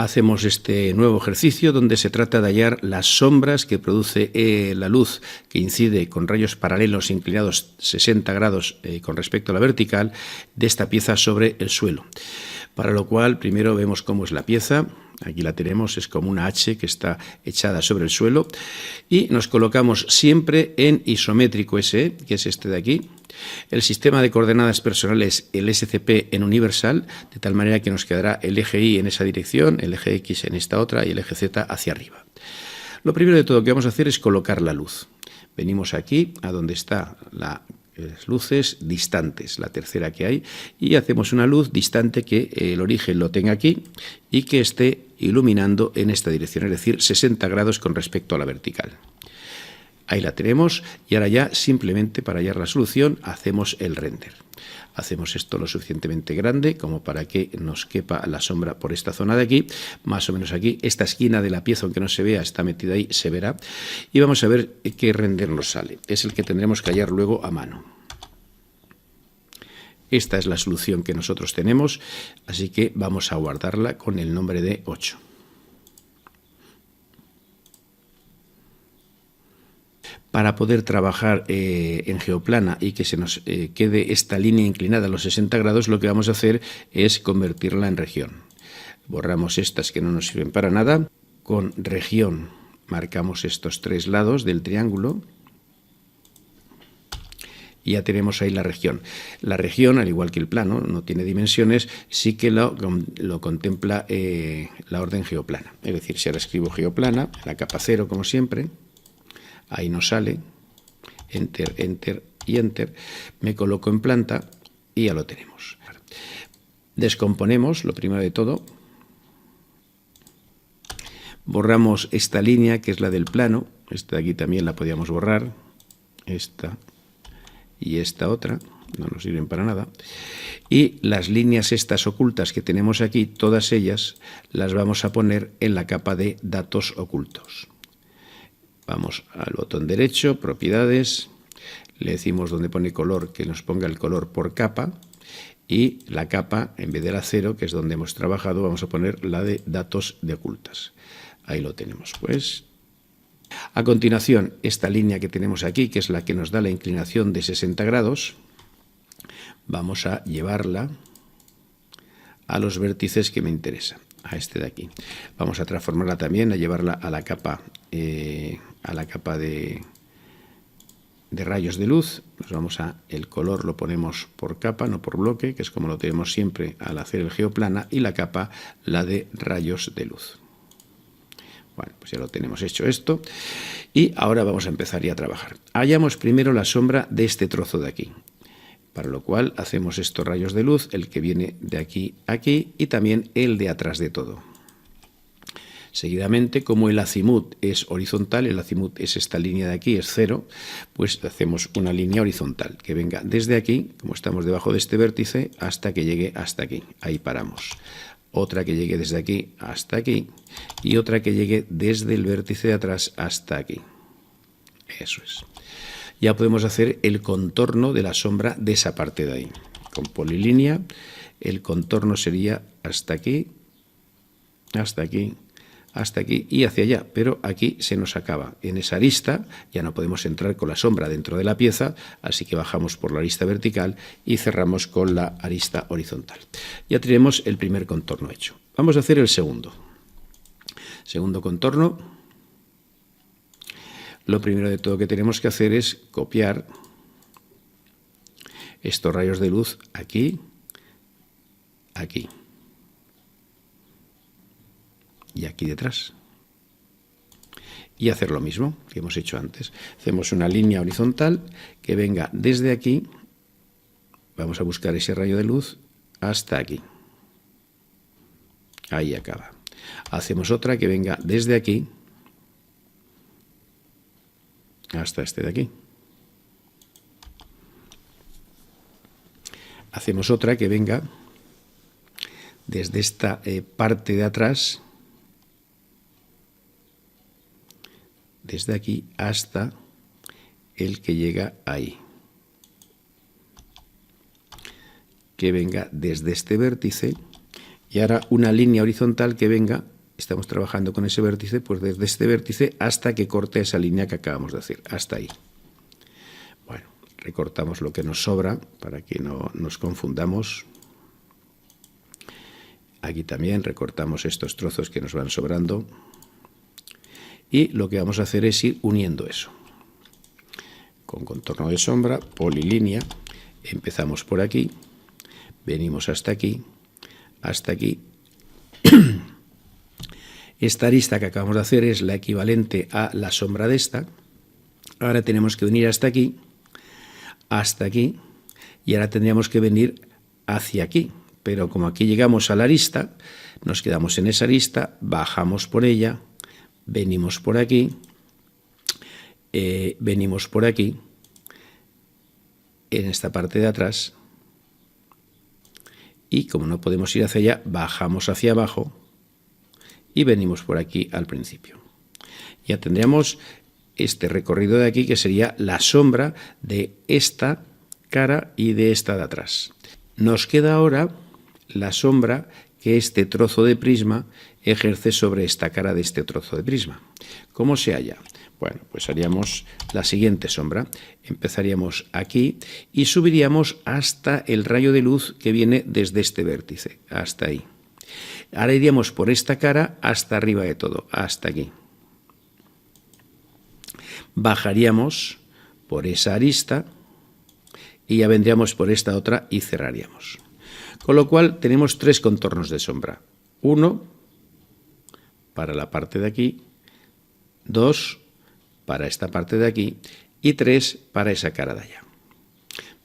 Hacemos este nuevo ejercicio donde se trata de hallar las sombras que produce la luz que incide con rayos paralelos inclinados 60 grados con respecto a la vertical de esta pieza sobre el suelo. Para lo cual primero vemos cómo es la pieza. Aquí la tenemos, es como una H que está echada sobre el suelo y nos colocamos siempre en isométrico SE, que es este de aquí. El sistema de coordenadas personales, el SCP en universal, de tal manera que nos quedará el eje Y en esa dirección, el eje X en esta otra y el eje Z hacia arriba. Lo primero de todo que vamos a hacer es colocar la luz. Venimos aquí a donde está las luces distantes, la tercera que hay, y hacemos una luz distante que el origen lo tenga aquí y que esté iluminando en esta dirección, es decir, 60 grados con respecto a la vertical. Ahí la tenemos y ahora ya simplemente para hallar la solución hacemos el render. Hacemos esto lo suficientemente grande como para que nos quepa la sombra por esta zona de aquí, más o menos aquí. Esta esquina de la pieza, aunque no se vea, está metida ahí, se verá. Y vamos a ver qué render nos sale. Es el que tendremos que hallar luego a mano. Esta es la solución que nosotros tenemos, así que vamos a guardarla con el nombre de 8. Para poder trabajar en geoplana y que se nos quede esta línea inclinada a los 60 grados, lo que vamos a hacer es convertirla en región. Borramos estas que no nos sirven para nada. Con región marcamos estos 3 lados del triángulo y ya tenemos ahí la región. La región, al igual que el plano, no tiene dimensiones, sí que lo contempla la orden geoplana. Es decir, si ahora escribo geoplana, la capa 0 como siempre, ahí nos sale, enter, enter y enter, me coloco en planta y ya lo tenemos. Descomponemos, lo primero de todo, borramos esta línea que es la del plano, esta de aquí también la podíamos borrar, esta y esta otra, no nos sirven para nada, y las líneas estas ocultas que tenemos aquí, todas ellas las vamos a poner en la capa de datos ocultos. Vamos al botón derecho, propiedades, le decimos donde pone color que nos ponga el color por capa y la capa, en vez de la 0, que es donde hemos trabajado, vamos a poner la de datos de ocultas. Ahí lo tenemos, pues. A continuación, esta línea que tenemos aquí, que es la que nos da la inclinación de 60 grados, vamos a llevarla a los vértices que me interesan, a este de aquí. Vamos a transformarla también, a llevarla a la capa de rayos de luz. Nos vamos a el color, lo ponemos por capa, no por bloque, que es como lo tenemos siempre al hacer el geoplana, y la capa, la de rayos de luz. Bueno, pues ya lo tenemos hecho esto y ahora vamos a empezar ya a trabajar. Hallamos primero la sombra de este trozo de aquí, para lo cual hacemos estos rayos de luz, el que viene de aquí a aquí y también el de atrás de todo. Seguidamente, como el azimut es horizontal, el azimut es esta línea de aquí, es 0, pues hacemos una línea horizontal que venga desde aquí, como estamos debajo de este vértice, hasta que llegue hasta aquí. Ahí paramos. Otra que llegue desde aquí hasta aquí y otra que llegue desde el vértice de atrás hasta aquí. Eso es. Ya podemos hacer el contorno de la sombra de esa parte de ahí. Con polilínea, el contorno sería hasta aquí, hasta aquí, hasta aquí y hacia allá, pero aquí se nos acaba. En esa arista ya no podemos entrar con la sombra dentro de la pieza, así que bajamos por la arista vertical y cerramos con la arista horizontal. Ya tenemos el primer contorno hecho. Vamos a hacer el segundo. Segundo contorno. Lo primero de todo que tenemos que hacer es copiar estos rayos de luz aquí, aquí y aquí detrás. Y hacer lo mismo que hemos hecho antes. Hacemos una línea horizontal que venga desde aquí, vamos a buscar ese rayo de luz, hasta aquí. Ahí acaba. Hacemos otra que venga desde aquí hasta este de aquí. Hacemos otra que venga desde esta parte de atrás, desde aquí hasta el que llega ahí. Que venga desde este vértice y ahora una línea horizontal que venga estamos trabajando con ese vértice, pues desde este vértice hasta que corte esa línea que acabamos de hacer, hasta ahí. Bueno, recortamos lo que nos sobra para que no nos confundamos. Aquí también recortamos estos trozos que nos van sobrando. Y lo que vamos a hacer es ir uniendo eso. Con contorno de sombra, polilínea, empezamos por aquí, venimos hasta aquí, hasta aquí. Esta arista que acabamos de hacer es la equivalente a la sombra de esta. Ahora tenemos que venir hasta aquí, y ahora tendríamos que venir hacia aquí. Pero como aquí llegamos a la arista, nos quedamos en esa arista, bajamos por ella, venimos por aquí, venimos por aquí, en esta parte de atrás, y como no podemos ir hacia allá, bajamos hacia abajo y venimos por aquí al principio. Ya tendríamos este recorrido de aquí, que sería la sombra de esta cara y de esta de atrás. Nos queda ahora la sombra que este trozo de prisma ejerce sobre esta cara de este trozo de prisma. ¿Cómo se halla? Bueno, pues haríamos la siguiente sombra. Empezaríamos aquí y subiríamos hasta el rayo de luz que viene desde este vértice, hasta ahí. Ahora iríamos por esta cara hasta arriba de todo, hasta aquí. Bajaríamos por esa arista y ya vendríamos por esta otra y cerraríamos. Con lo cual tenemos tres contornos de sombra. Uno para la parte de aquí, dos para esta parte de aquí y tres para esa cara de allá.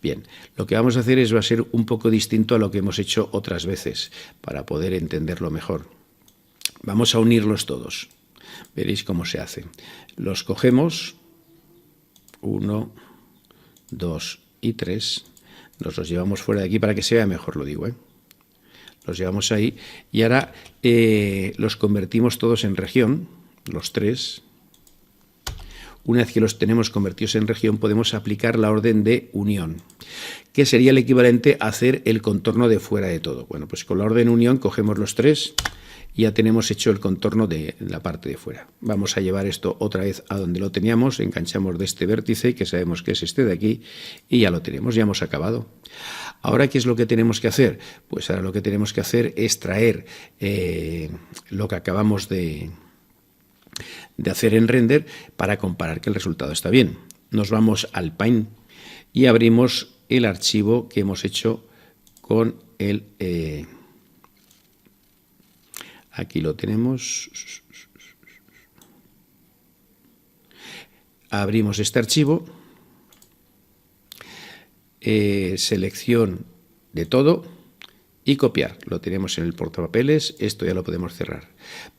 Bien, lo que vamos a hacer va a ser un poco distinto a lo que hemos hecho otras veces para poder entenderlo mejor. Vamos a unirlos todos. Veréis cómo se hace. Los cogemos, 1, 2 y 3. Nos los llevamos fuera de aquí para que se vea mejor, lo digo, ¿eh? Los llevamos ahí y ahora los convertimos todos en región, los tres. Una vez que los tenemos convertidos en región, podemos aplicar la orden de unión, que sería el equivalente a hacer el contorno de fuera de todo. Bueno, pues con la orden unión cogemos los tres y ya tenemos hecho el contorno de la parte de fuera. Vamos a llevar esto otra vez a donde lo teníamos, enganchamos de este vértice, que sabemos que es este de aquí, y ya lo tenemos, ya hemos acabado. Ahora, ¿qué es lo que tenemos que hacer? Pues ahora lo que tenemos que hacer es traer lo que acabamos de hacer en render para comparar que el resultado está bien. Nos vamos al Paint y abrimos el archivo que hemos hecho con el... aquí lo tenemos. Abrimos este archivo. Selección de todo y copiar. Lo tenemos en el portapapeles. Esto ya lo podemos cerrar.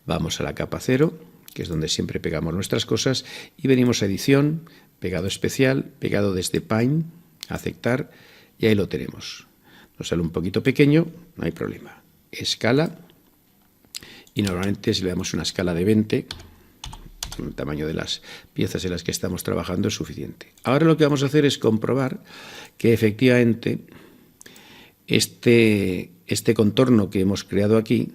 Vamos a la capa 0, que es donde siempre pegamos nuestras cosas, y venimos a edición, pegado especial, pegado desde Paint, aceptar, y ahí lo tenemos. Nos sale un poquito pequeño, no hay problema. Escala, y normalmente si le damos una escala de 20, el tamaño de las piezas en las que estamos trabajando es suficiente. Ahora lo que vamos a hacer es comprobar que efectivamente este contorno que hemos creado aquí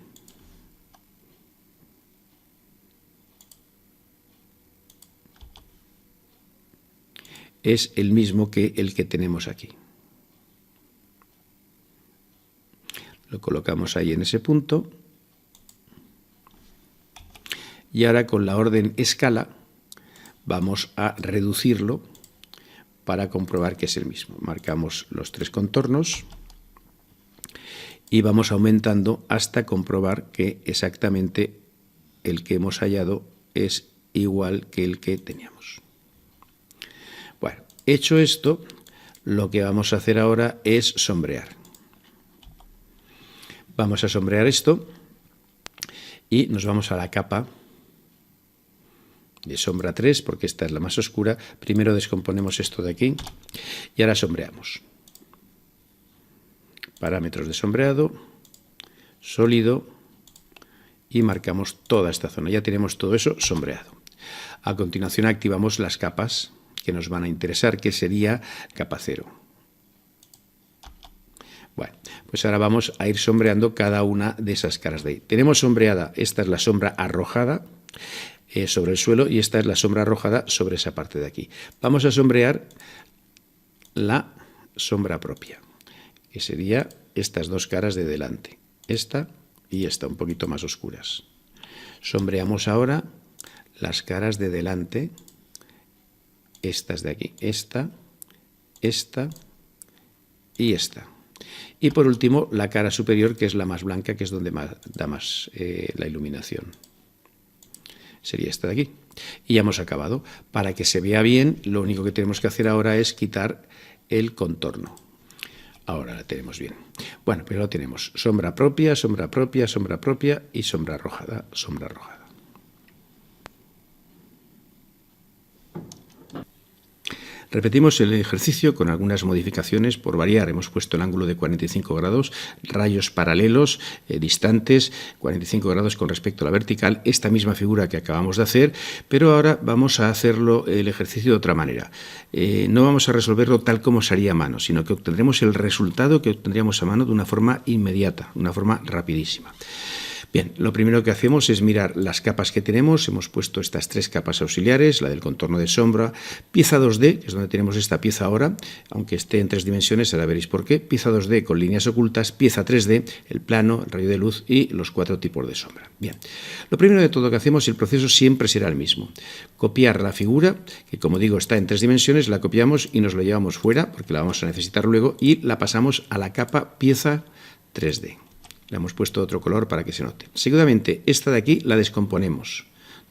es el mismo que el que tenemos aquí. Lo colocamos ahí en ese punto. Y ahora con la orden escala vamos a reducirlo para comprobar que es el mismo. Marcamos los tres contornos y vamos aumentando hasta comprobar que exactamente el que hemos hallado es igual que el que teníamos. Bueno, hecho esto, lo que vamos a hacer ahora es sombrear. Vamos a sombrear esto y nos vamos a la capa de sombra 3, porque esta es la más oscura. Primero descomponemos esto de aquí y ahora sombreamos. Parámetros de sombreado, sólido, y marcamos toda esta zona. Ya tenemos todo eso sombreado. A continuación activamos las capas que nos van a interesar, que sería capa 0. Bueno, pues Pues ahora vamos a ir sombreando cada una de esas caras de ahí. Tenemos sombreada, esta es la sombra arrojada sobre el suelo y esta es la sombra arrojada sobre esa parte de aquí. Vamos a sombrear la sombra propia, que sería estas dos caras de delante, esta y esta, un poquito más oscuras. Sombreamos ahora las caras de delante, estas de aquí, esta y esta. Y por último, la cara superior, que es la más blanca, que es donde da más la iluminación. Sería esta de aquí. Y ya hemos acabado. Para que se vea bien, lo único que tenemos que hacer ahora es quitar el contorno. Ahora la tenemos bien. Bueno, pero lo tenemos. Sombra propia, sombra propia, sombra propia y sombra arrojada, sombra arrojada. Repetimos el ejercicio con algunas modificaciones por variar. Hemos puesto el ángulo de 45 grados, rayos paralelos, distantes, 45 grados con respecto a la vertical, esta misma figura que acabamos de hacer, pero ahora vamos a hacerlo el ejercicio de otra manera. No vamos a resolverlo tal como se haría a mano, sino que obtendremos el resultado que obtendríamos a mano de una forma inmediata, una forma rapidísima. Bien, lo primero que hacemos es mirar las capas que tenemos. Hemos puesto estas tres capas auxiliares, la del contorno de sombra, pieza 2D, que es donde tenemos esta pieza ahora, aunque esté en 3 dimensiones, ahora veréis por qué, pieza 2D con líneas ocultas, pieza 3D, el plano, el rayo de luz y los 4 tipos de sombra. Bien, lo primero de todo que hacemos, el proceso siempre será el mismo. Copiar la figura, que como digo está en 3 dimensiones, la copiamos y nos la llevamos fuera, porque la vamos a necesitar luego, y la pasamos a la capa pieza 3D. Le hemos puesto otro color para que se note. Seguidamente, esta de aquí la descomponemos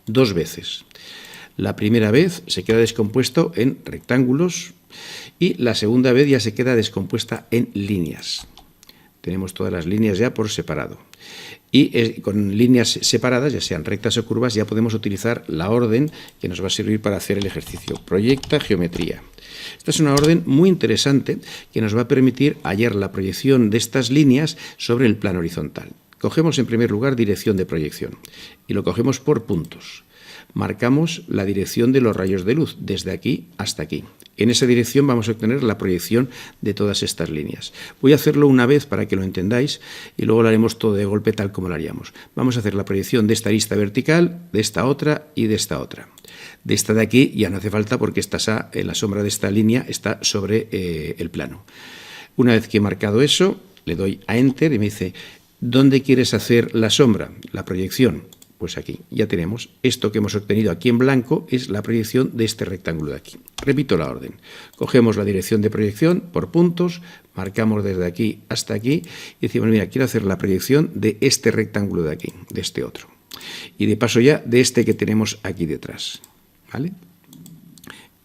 2 veces. La primera vez se queda descompuesto en rectángulos y la segunda vez ya se queda descompuesta en líneas. Tenemos todas las líneas ya por separado. Y con líneas separadas, ya sean rectas o curvas, ya podemos utilizar la orden que nos va a servir para hacer el ejercicio. Proyecta geometría. Esta es una orden muy interesante que nos va a permitir hallar la proyección de estas líneas sobre el plano horizontal. Cogemos en primer lugar dirección de proyección y lo cogemos por puntos. Marcamos la dirección de los rayos de luz, desde aquí hasta aquí. En esa dirección vamos a obtener la proyección de todas estas líneas. Voy a hacerlo una vez para que lo entendáis y luego lo haremos todo de golpe tal como lo haríamos. Vamos a hacer la proyección de esta arista vertical, de esta otra y de esta otra. De esta de aquí ya no hace falta porque la sombra de esta línea está sobre el plano. Una vez que he marcado eso, le doy a Enter y me dice, ¿dónde quieres hacer la sombra, la proyección? Pues aquí, ya tenemos esto que hemos obtenido aquí en blanco, es la proyección de este rectángulo de aquí. Repito la orden. Cogemos la dirección de proyección por puntos, marcamos desde aquí hasta aquí y decimos, mira, quiero hacer la proyección de este rectángulo de aquí, de este otro. Y de paso ya de este que tenemos aquí detrás. ¿Vale?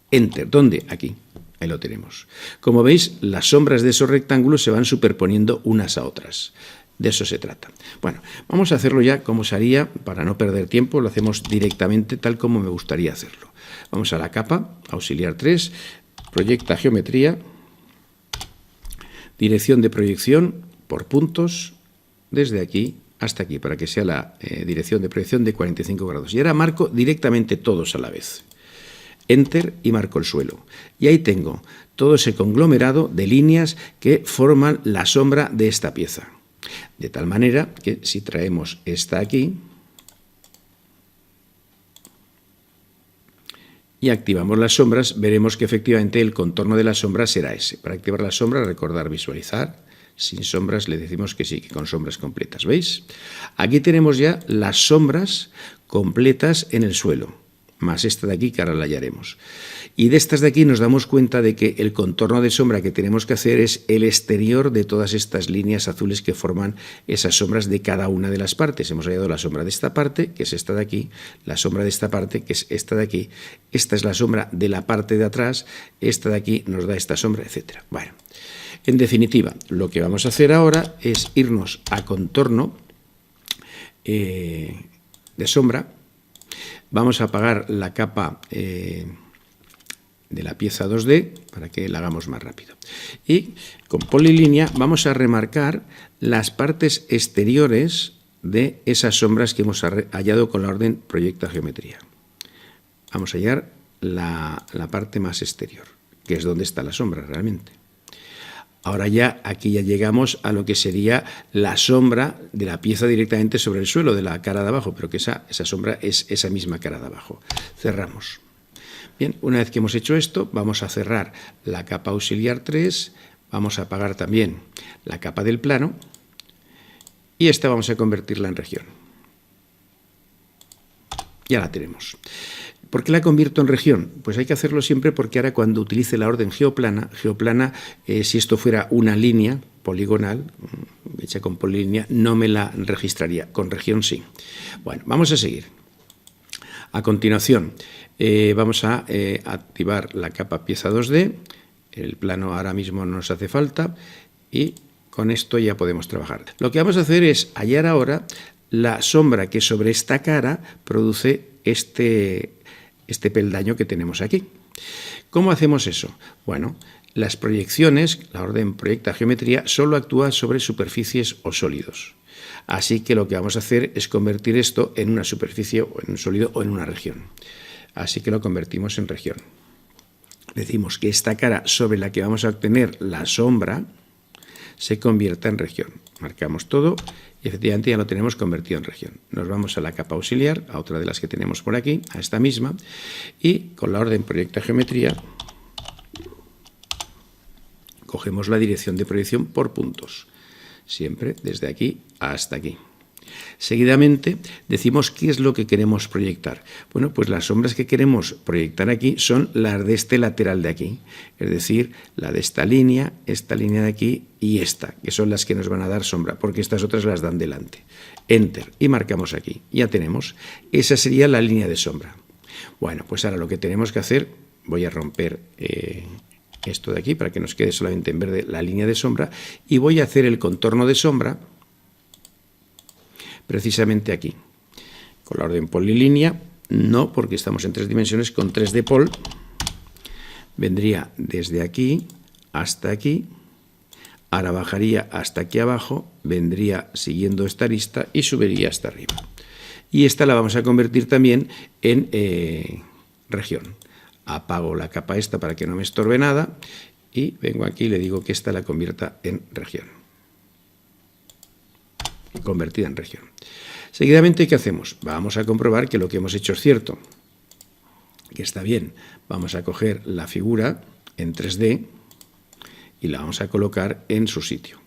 Enter. ¿Dónde? Aquí. Ahí lo tenemos. Como veis, las sombras de esos rectángulos se van superponiendo unas a otras. De eso se trata. Bueno, vamos a hacerlo ya como se haría, para no perder tiempo, lo hacemos directamente tal como me gustaría hacerlo. Vamos a la capa, auxiliar 3, proyecta geometría, dirección de proyección por puntos, desde aquí hasta aquí, para que sea la dirección de proyección de 45 grados. Y ahora marco directamente todos a la vez. Enter y marco el suelo. Y ahí tengo todo ese conglomerado de líneas que forman la sombra de esta pieza. De tal manera que si traemos esta aquí y activamos las sombras, veremos que efectivamente el contorno de la sombra será ese. Para activar la sombra, recordar visualizar. Sin sombras le decimos que sí, que con sombras completas. ¿Veis? Aquí tenemos ya las sombras completas en el suelo, más esta de aquí que ahora la hallaremos. Y de estas de aquí nos damos cuenta de que el contorno de sombra que tenemos que hacer es el exterior de todas estas líneas azules que forman esas sombras de cada una de las partes. Hemos hallado la sombra de esta parte, que es esta de aquí, la sombra de esta parte, que es esta de aquí, esta es la sombra de la parte de atrás, esta de aquí nos da esta sombra, etc. Bueno, en definitiva, lo que vamos a hacer ahora es irnos a contorno de sombra. Vamos a apagar la capa de la pieza 2D para que la hagamos más rápido. Y con polilínea vamos a remarcar las partes exteriores de esas sombras que hemos hallado con la orden proyecta geometría. Vamos a hallar la parte más exterior, que es donde está la sombra realmente. Ahora ya aquí ya llegamos a lo que sería la sombra de la pieza directamente sobre el suelo, de la cara de abajo, pero que esa sombra es esa misma cara de abajo. Cerramos. Bien, una vez que hemos hecho esto, vamos a cerrar la capa auxiliar 3, vamos a apagar también la capa del plano y esta vamos a convertirla en región. Ya la tenemos. ¿Por qué la convierto en región? Pues hay que hacerlo siempre porque ahora cuando utilice la orden geoplana, si esto fuera una línea poligonal, hecha con polilínea, no me la registraría, con región sí. Bueno, vamos a seguir. A continuación, vamos a activar la capa pieza 2D, el plano ahora mismo no nos hace falta y con esto ya podemos trabajar. Lo que vamos a hacer es hallar ahora la sombra que sobre esta cara produce este peldaño que tenemos aquí. ¿Cómo hacemos eso? Bueno, las proyecciones, la orden proyecta geometría, solo actúa sobre superficies o sólidos. Así que lo que vamos a hacer es convertir esto en una superficie, o en un sólido, o en una región. Así que lo convertimos en región. Decimos que esta cara sobre la que vamos a obtener la sombra se convierta en región. Marcamos todo y efectivamente ya lo tenemos convertido en región. Nos vamos a la capa auxiliar, a otra de las que tenemos por aquí, a esta misma, y con la orden proyecta geometría cogemos la dirección de proyección por puntos, siempre desde aquí hasta aquí. Seguidamente decimos qué es lo que queremos proyectar. Bueno, pues las sombras que queremos proyectar aquí son las de este lateral de aquí, es decir, la de esta línea de aquí y esta, que son las que nos van a dar sombra, porque estas otras las dan delante. Enter, y marcamos aquí. Ya tenemos. Esa sería la línea de sombra. Bueno, pues ahora lo que tenemos que hacer, voy a romper esto de aquí para que nos quede solamente en verde la línea de sombra, y voy a hacer el contorno de sombra precisamente aquí, con la orden polilínea, no porque estamos en 3 dimensiones, con 3D pol, vendría desde aquí hasta aquí, ahora bajaría hasta aquí abajo, vendría siguiendo esta arista y subiría hasta arriba. Y esta la vamos a convertir también en región. Apago la capa esta para que no me estorbe nada y vengo aquí y le digo que esta la convierta en región. Convertida en región. Seguidamente, ¿qué hacemos? Vamos a comprobar que lo que hemos hecho es cierto, que está bien. Vamos a coger la figura en 3D y la vamos a colocar en su sitio.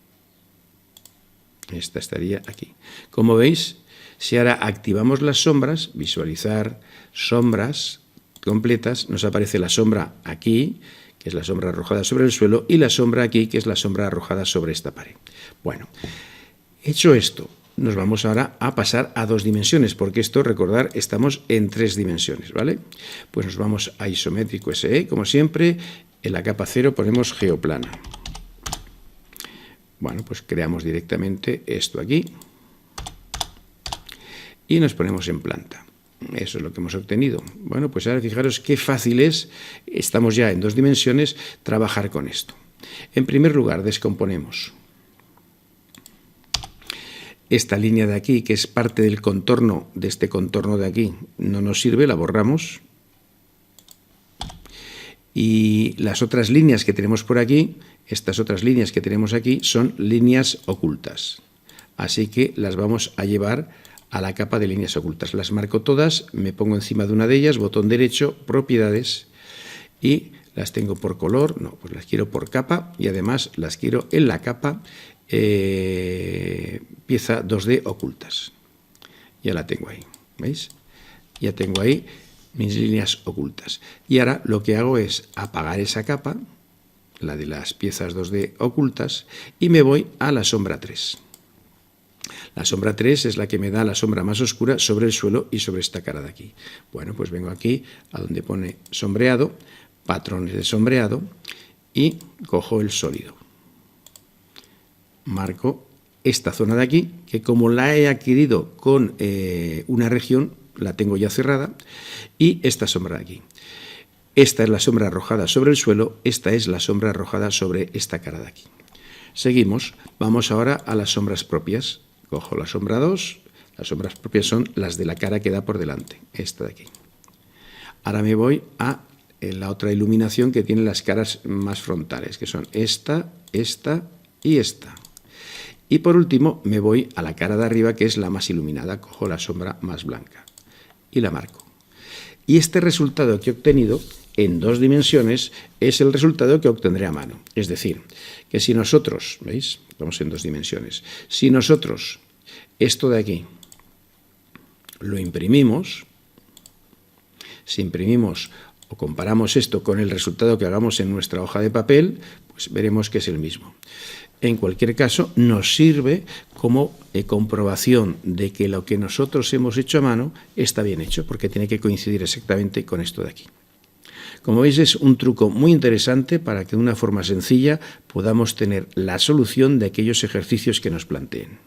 Esta estaría aquí. Como veis, si ahora activamos las sombras, visualizar sombras completas, nos aparece la sombra aquí, que es la sombra arrojada sobre el suelo, y la sombra aquí, que es la sombra arrojada sobre esta pared. Bueno, hecho esto, nos vamos ahora a pasar a 2 dimensiones, porque esto, recordar, estamos en 3 dimensiones, ¿vale? Pues nos vamos a isométrico SE, como siempre, en la capa 0 ponemos geoplana. Bueno, pues creamos directamente esto aquí y nos ponemos en planta. Eso es lo que hemos obtenido. Bueno, pues ahora fijaros qué fácil es, estamos ya en 2 dimensiones, trabajar con esto. En primer lugar, descomponemos esta línea de aquí, que es parte del contorno, de este contorno de aquí, no nos sirve, la borramos. Y las otras líneas que tenemos por aquí, estas otras líneas que tenemos aquí, son líneas ocultas. Así que las vamos a llevar a la capa de líneas ocultas. Las marco todas, me pongo encima de una de ellas, botón derecho, propiedades, y las tengo por color, no, pues las quiero por capa, y además las quiero en la capa pieza 2D ocultas. Ya la tengo ahí, ¿veis? Ya tengo ahí mis líneas ocultas. Y ahora lo que hago es apagar esa capa, la de las piezas 2D ocultas, y me voy a la sombra 3. La sombra 3 es la que me da la sombra más oscura sobre el suelo y sobre esta cara de aquí. Bueno, pues vengo aquí a donde pone sombreado, patrones de sombreado, y cojo el sólido. Marco esta zona de aquí, que como la he adquirido con una región, la tengo ya cerrada, y esta sombra de aquí. Esta es la sombra arrojada sobre el suelo, esta es la sombra arrojada sobre esta cara de aquí. Seguimos, vamos ahora a las sombras propias. Cojo la sombra 2, las sombras propias son las de la cara que da por delante, esta de aquí. Ahora me voy a la otra iluminación que tiene las caras más frontales, que son esta esta y esta. Y por último me voy a la cara de arriba, que es la más iluminada. Cojo la sombra más blanca y la marco. Y este resultado que he obtenido en 2 dimensiones es el resultado que obtendré a mano. Es decir, que si nosotros, ¿veis? Estamos en 2 dimensiones. Si nosotros esto de aquí lo imprimimos, si imprimimos o comparamos esto con el resultado que hagamos en nuestra hoja de papel, pues veremos que es el mismo. En cualquier caso, nos sirve como comprobación de que lo que nosotros hemos hecho a mano está bien hecho, porque tiene que coincidir exactamente con esto de aquí. Como veis, es un truco muy interesante para que de una forma sencilla podamos tener la solución de aquellos ejercicios que nos planteen.